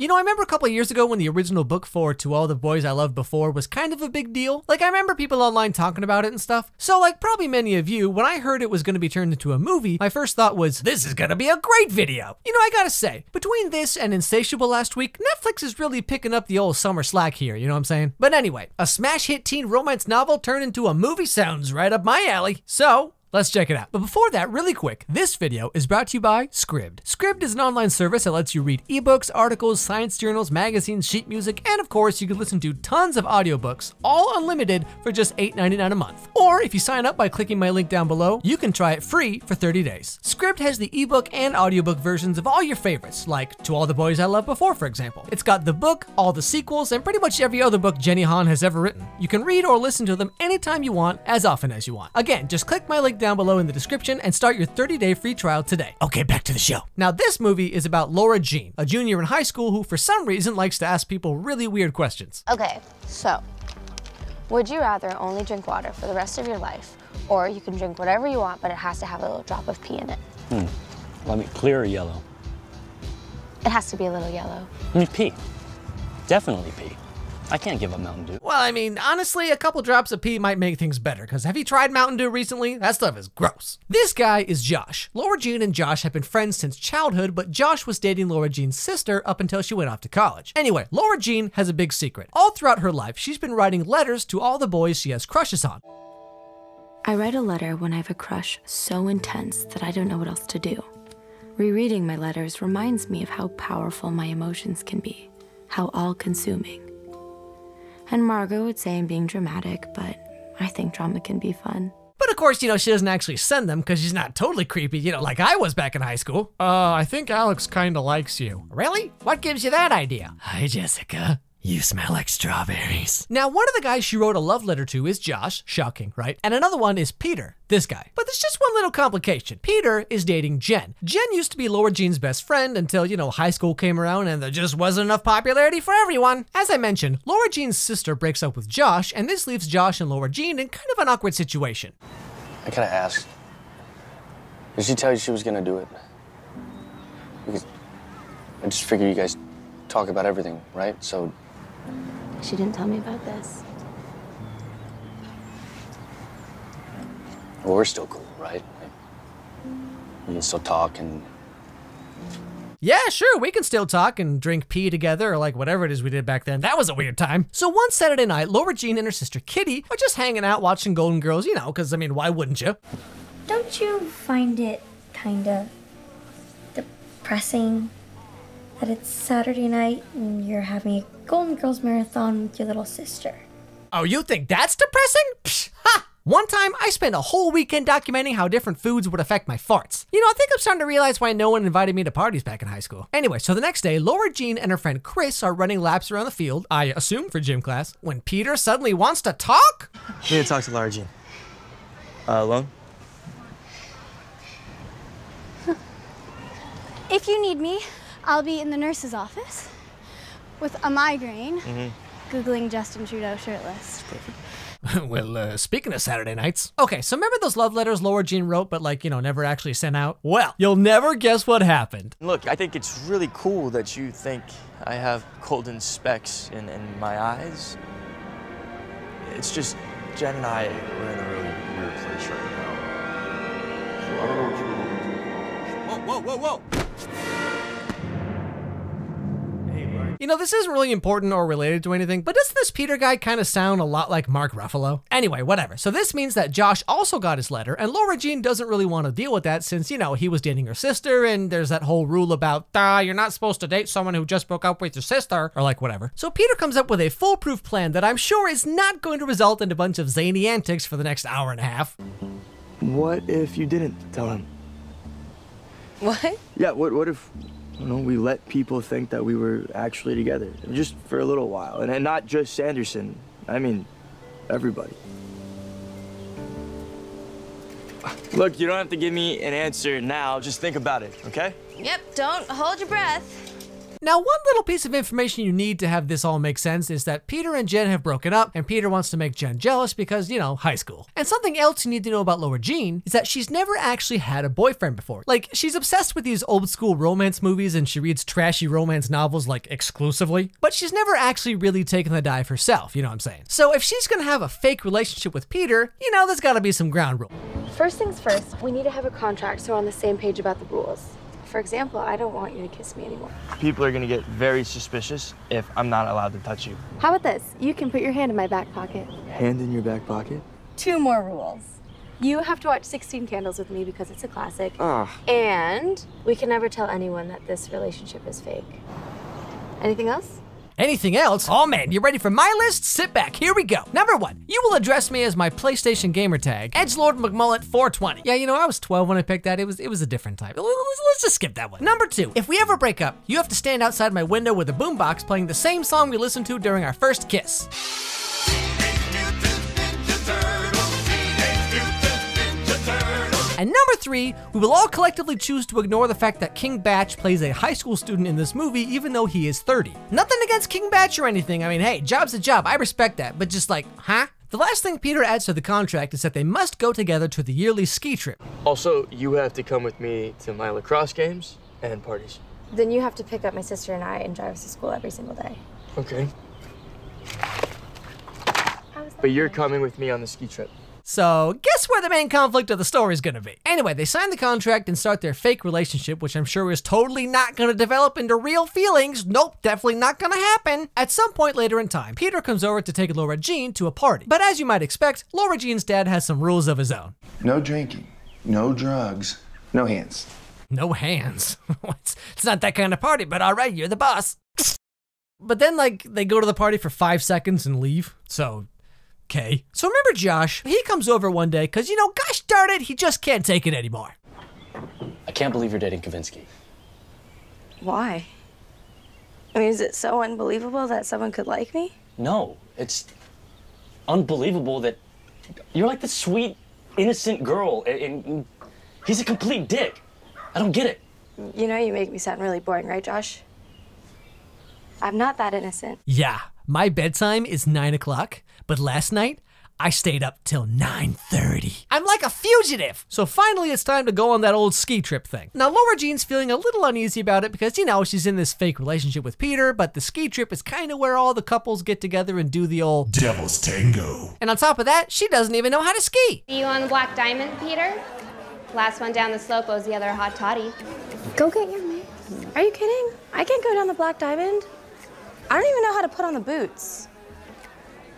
You know, I remember a couple of years ago when the original book for To All the Boys I Loved Before was kind of a big deal. Like, I remember people online talking about it and stuff. So, like probably many of you, when I heard it was going to be turned into a movie, my first thought was, this is going to be a great video. You know, I gotta say, between this and Insatiable last week, Netflix is really picking up the old summer slack here, you know what I'm saying? But anyway, a smash hit teen romance novel turned into a movie sounds right up my alley. So, let's check it out. But before that, really quick, this video is brought to you by Scribd. Scribd is an online service that lets you read ebooks, articles, science journals, magazines, sheet music, and of course, you can listen to tons of audiobooks, all unlimited for just $8.99 a month. Or if you sign up by clicking my link down below, you can try it free for 30 days. Scribd has the ebook and audiobook versions of all your favorites, like To All the Boys I Loved Before, for example. It's got the book, all the sequels, and pretty much every other book Jenny Han has ever written. You can read or listen to them anytime you want, as often as you want. Again, just click my link down below in the description and start your 30-day free trial today. Okay, back to the show. Now, this movie is about Laura Jean, a junior in high school who for some reason likes to ask people really weird questions. Okay, so would you rather only drink water for the rest of your life, or you can drink whatever you want, but it has to have a little drop of pee in it? I mean, clear or yellow? It has to be a little yellow. I mean, pee. Definitely pee. I can't give up Mountain Dew. Well, I mean, honestly, a couple drops of pee might make things better, because have you tried Mountain Dew recently? That stuff is gross. This guy is Josh. Laura Jean and Josh have been friends since childhood, but Josh was dating Laura Jean's sister up until she went off to college. Anyway, Laura Jean has a big secret. All throughout her life, she's been writing letters to all the boys she has crushes on. I write a letter when I have a crush so intense that I don't know what else to do. Rereading my letters reminds me of how powerful my emotions can be, how all-consuming. And Margot would say I'm being dramatic, but I think drama can be fun. But of course, you know, she doesn't actually send them because she's not totally creepy, you know, like I was back in high school. I think Alex kinda likes you. Really? What gives you that idea? Hi, Jessica. You smell like strawberries. Now, one of the guys she wrote a love letter to is Josh, shocking, right? And another one is Peter, this guy. But there's just one little complication. Peter is dating Jen. Jen used to be Laura Jean's best friend until, you know, high school came around and there just wasn't enough popularity for everyone. As I mentioned, Laura Jean's sister breaks up with Josh, and this leaves Josh and Laura Jean in kind of an awkward situation. I gotta ask, did she tell you she was gonna do it? Because I just figured you guys talk about everything, right? So She didn't tell me about this. well, we're still cool, right? Like, we can still talk and... Yeah, sure, we can still talk and drink pee together or like whatever it is we did back then. That was a weird time. So one Saturday night, Laura Jean and her sister Kitty are just hanging out watching Golden Girls, you know, because I mean, why wouldn't you? Don't you find it kinda depressing that it's Saturday night and you're having a Golden Girls marathon with your little sister? Oh, you think that's depressing? Psh, ha! One time, I spent a whole weekend documenting how different foods would affect my farts. You know, I think I'm starting to realize why no one invited me to parties back in high school. Anyway, so the next day, Laura Jean and her friend Chris are running laps around the field, I assume for gym class, when Peter suddenly wants to talk? I need to talk to Laura Jean. Alone? If you need me, I'll be in the nurse's office with a migraine, Googling Justin Trudeau shirtless. Well, speaking of Saturday nights. Okay, so remember those love letters Laura Jean wrote, but like, you know, never actually sent out? Well, you'll never guess what happened. Look, I think it's really cool that you think I have golden specks in my eyes. It's just, Jen and I, we're in a really weird place right now. So I don't know what you're doing. Whoa, whoa, whoa, whoa! You know, this isn't really important or related to anything, but doesn't this Peter guy kind of sound a lot like Mark Ruffalo? Anyway, whatever. So this means that Josh also got his letter, and Laura Jean doesn't really want to deal with that since, you know, he was dating her sister, and there's that whole rule about, you're not supposed to date someone who just broke up with your sister, or like whatever. So Peter comes up with a foolproof plan that I'm sure is not going to result in a bunch of zany antics for the next hour and a half. What if you didn't tell him? What? Yeah, what if... You know, we let people think that we were actually together, just for a little while. And not just Sanderson, I mean, everybody. Look, you don't have to give me an answer now, just think about it, okay? Yep, don't hold your breath. Now, one little piece of information you need to have this all make sense is that Peter and Jen have broken up, and Peter wants to make Jen jealous because, you know, high school. And something else you need to know about Laura Jean is that she's never actually had a boyfriend before. Like, she's obsessed with these old school romance movies and she reads trashy romance novels like exclusively, but she's never actually really taken the dive herself, you know what I'm saying? So if she's gonna have a fake relationship with Peter, you know, there's gotta be some ground rules. First things first, we need to have a contract so we're on the same page about the rules. For example, I don't want you to kiss me anymore. People are gonna get very suspicious if I'm not allowed to touch you. How about this? You can put your hand in my back pocket. Hand in your back pocket? 2 more rules. You have to watch 16 Candles with me because it's a classic. And we can never tell anyone that this relationship is fake. Anything else? Anything else? Oh man, you ready for my list? Sit back, here we go. Number 1, you will address me as my PlayStation gamer tag, Edgelord McMullet 420. Yeah, you know, I was 12 when I picked that. It was a different type. Let's just skip that one. Number 2, if we ever break up, you have to stand outside my window with a boombox playing the same song we listened to during our first kiss. And number 3, we will all collectively choose to ignore the fact that King Batch plays a high school student in this movie even though he is 30. Nothing against King Batch or anything, I mean, hey, job's a job, I respect that, but just like, huh? The last thing Peter adds to the contract is that they must go together to the yearly ski trip. Also, you have to come with me to my lacrosse games and parties. Then you have to pick up my sister and I and drive us to school every single day. Okay. But you're coming with me on the ski trip. So, guess where the main conflict of the story is gonna be? Anyway, they sign the contract and start their fake relationship, which I'm sure is totally not gonna develop into real feelings. Nope, definitely not gonna happen. At some point later in time, Peter comes over to take Laura Jean to a party. But as you might expect, Laura Jean's dad has some rules of his own. No drinking, no drugs, no hands. No hands? It's not that kind of party, but all right, you're the boss. But then, like, they go to the party for 5 seconds and leave, so... Okay. So remember Josh? He comes over one day because, you know, gosh darn it, he just can't take it anymore. I can't believe you're dating Kavinsky. Why? I mean, is it so unbelievable that someone could like me? No, it's unbelievable that you're like this sweet, innocent girl, and he's a complete dick. I don't get it. You know, you make me sound really boring, right, Josh? I'm not that innocent. Yeah, my bedtime is 9 o'clock, but last night, I stayed up till 9:30. I'm like a fugitive! So finally it's time to go on that old ski trip thing. Now Laura Jean's feeling a little uneasy about it because, you know, she's in this fake relationship with Peter, but the ski trip is kind of where all the couples get together and do the old Devil's Tango. And on top of that, she doesn't even know how to ski. Are you on the Black Diamond, Peter? Last one down the slope was the other hot toddy. Go get your man. Are you kidding? I can't go down the Black Diamond. I don't even know how to put on the boots.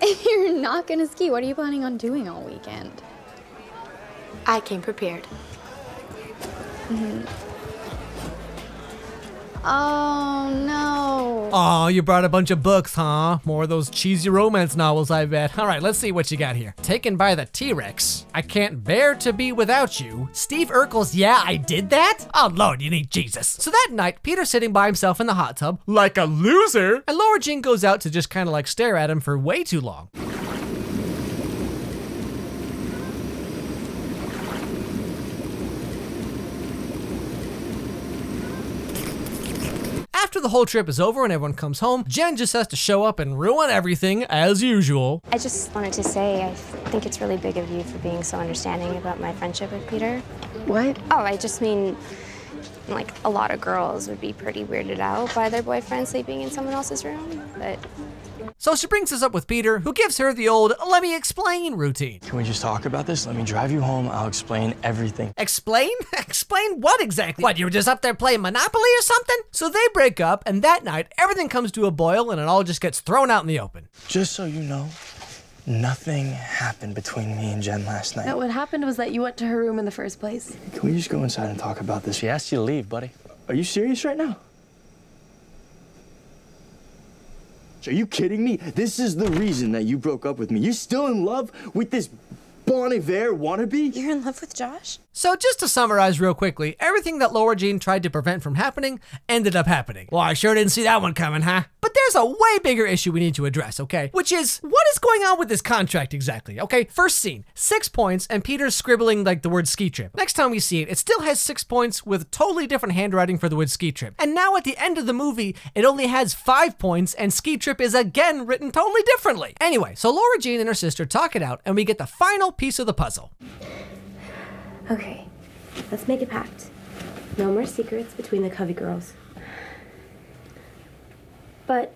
If you're not gonna ski, what are you planning on doing all weekend? I came prepared. Oh, no. Oh, you brought a bunch of books, huh? More of those cheesy romance novels, I bet. All right, let's see what you got here. Taken by the T-Rex. I Can't Bear to Be Without You. Steve Urkel's Yeah, I Did That? Oh, Lord, you need Jesus. So that night, Peter's sitting by himself in the hot tub, like a loser, and Laura Jean goes out to just kind of like stare at him for way too long. After the whole trip is over and everyone comes home, Jen just has to show up and ruin everything as usual. I just wanted to say I think it's really big of you for being so understanding about my friendship with Peter. What? Oh, I just mean, like, a lot of girls would be pretty weirded out by their boyfriend sleeping in someone else's room, but... So she brings this up with Peter, who gives her the old let me explain routine. Can we just talk about this? Let me drive you home. I'll explain everything. Explain? Explain what exactly? What, you were just up there playing Monopoly or something? So they break up, and that night, everything comes to a boil and it all just gets thrown out in the open. Just so you know, nothing happened between me and Jen last night. No, what happened was that you went to her room in the first place. Can we just go inside and talk about this? She asked you to leave, buddy. Are you serious right now? Are you kidding me? This is the reason that you broke up with me. You're still in love with this Bon Iver wannabe? You're in love with Josh? So just to summarize real quickly, everything that Laura Jean tried to prevent from happening ended up happening. Well, I sure didn't see that one coming, huh? But there's there's a way bigger issue we need to address, okay? Which is, what is going on with this contract exactly? Okay, first scene, 6 points, and Peter's scribbling like the word ski trip. Next time we see it, it still has 6 points with totally different handwriting for the word ski trip. And now at the end of the movie, it only has 5 points, and ski trip is again written totally differently. Anyway, so Laura Jean and her sister talk it out, and we get the final piece of the puzzle. Okay, let's make a pact. No more secrets between the Covey girls. But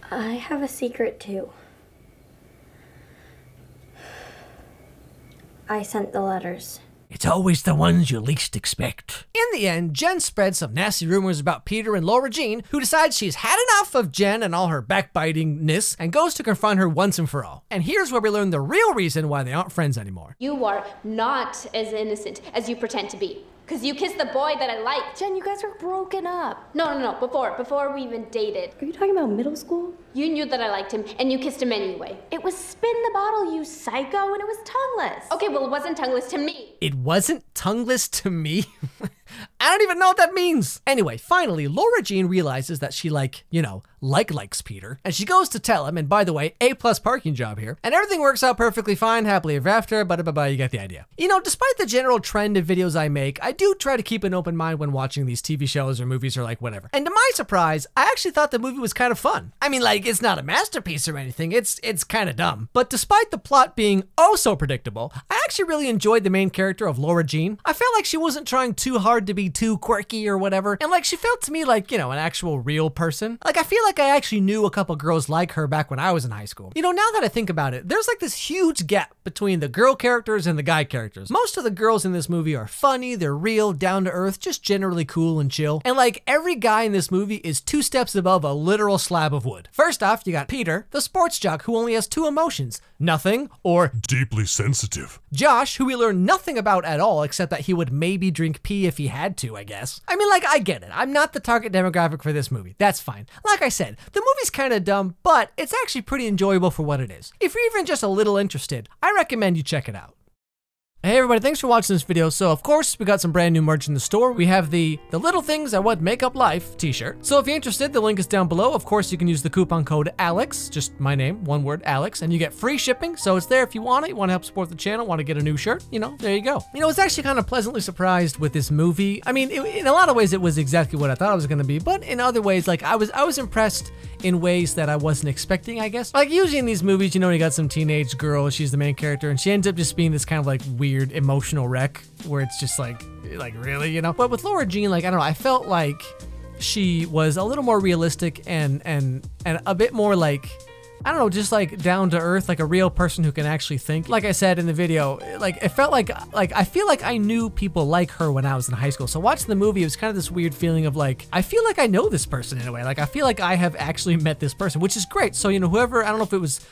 I have a secret too. I sent the letters. It's always the ones you least expect. In the end, Jen spreads some nasty rumors about Peter and Laura Jean, who decides she's had enough of Jen and all her backbitingness and goes to confront her once and for all. And here's where we learn the real reason why they aren't friends anymore. You are not as innocent as you pretend to be. Because you kissed the boy that I liked. Jen, you guys were broken up. No, before we even dated. Are you talking about middle school? You knew that I liked him, and you kissed him anyway. It was spin the bottle, you psycho, and it was tongueless. Okay, well, it wasn't tongueless to me. It wasn't tongueless to me? I don't even know what that means. Anyway, finally, Laura Jean realizes that she likes Peter, and she goes to tell him, and by the way, A+ parking job here, and everything works out perfectly fine, happily ever after, you get the idea. You know, despite the general trend of videos I make, I do try to keep an open mind when watching these TV shows or movies or like whatever. And to my surprise, I actually thought the movie was kind of fun. I mean, like, it's not a masterpiece or anything, it's kind of dumb. But despite the plot being oh so predictable, I actually really enjoyed the main character of Laura Jean. I felt like she wasn't trying too hard to be too quirky or whatever, and like she felt to me like, you know, an actual real person. Like, I feel like I actually knew a couple girls like her back when I was in high school. You know, now that I think about it, there's like this huge gap between the girl characters and the guy characters. Most of the girls in this movie are funny, they're real, down to earth, just generally cool and chill. And like every guy in this movie is 2 steps above a literal slab of wood. First off, you got Peter, the sports jock who only has 2 emotions, nothing or deeply sensitive. Josh, who we learn nothing about at all except that he would maybe drink pee if he had to, I guess. I mean, like, I get it. I'm not the target demographic for this movie. That's fine. Like I said, the movie's kind of dumb, but it's actually pretty enjoyable for what it is. If you're even just a little interested, I recommend you check it out. Hey everybody, thanks for watching this video. So of course, we got some brand new merch in the store. We have the little things that would make up life t-shirt. So if you're interested, the link is down below. Of course, you can use the coupon code ALEX, just my name, one word, Alex, and you get free shipping. So it's there if you want it. You want to help support the channel, want to get a new shirt, you know, there you go. You know, I was actually kind of pleasantly surprised with this movie. I mean, in a lot of ways, it was exactly what I thought it was going to be, but in other ways, like I was impressed in ways that I wasn't expecting, I guess. Like usually in these movies, you know, you got some teenage girl, she's the main character, and she ends up just being this kind of like weird emotional wreck where it's just like really, you know? But with Laura Jean, like, I don't know, I felt like she was a little more realistic and a bit more like, I don't know, just like down to earth, like a real person who can actually think. Like I said in the video, like it felt like I feel like I knew people like her when I was in high school. So watching the movie, it was kind of this weird feeling of like, I feel like I know this person in a way. Like I feel like I have actually met this person, which is great. So, you know, whoever, I don't know if it was,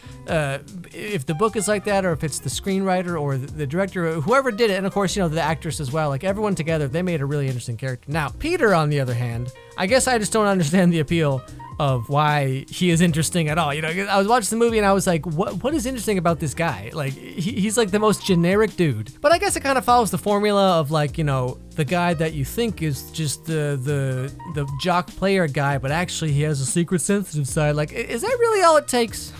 if the book is like that or if it's the screenwriter or the director, or whoever did it. And of course, you know, the actress as well, like everyone together, they made a really interesting character. Now, Peter, on the other hand, I guess I just don't understand the appeal of why he is interesting at all. You know, I was watching the movie and I was like, what is interesting about this guy? Like, he's like the most generic dude. But I guess it kind of follows the formula of like, you know, the guy that you think is just the jock player guy, but actually he has a secret sensitive side. Like, is that really all it takes?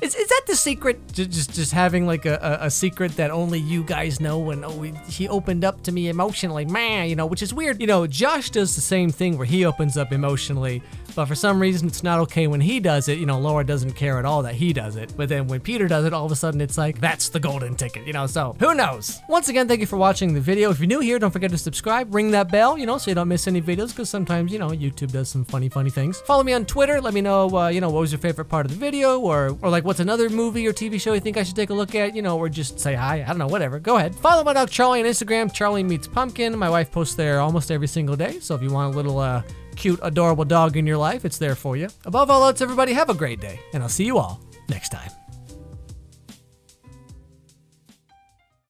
Is that the secret? Just having like a secret that only you guys know, and oh, he opened up to me emotionally, man, you know, which is weird. You know, Josh does the same thing where he opens up emotionally, but for some reason it's not okay when he does it. You know, Laura doesn't care at all that he does it, but then when Peter does it, all of a sudden it's like, that's the golden ticket, you know, so who knows? Once again, thank you for watching the video. If you're new here, don't forget to subscribe, ring that bell, you know, so you don't miss any videos, because sometimes, you know, YouTube does some funny things. Follow me on Twitter, let me know, you know, what was your favorite part of the video, or like what's another movie or TV show you think I should take a look at, you know, or just say hi, I don't know, whatever, go ahead. Follow my dog Charlie on Instagram, Charlie Meets Pumpkin. My wife posts there almost every single day, so if you want a little cute, adorable dog in your life, it's there for you. Above all else, everybody, have a great day, and I'll see you all next time.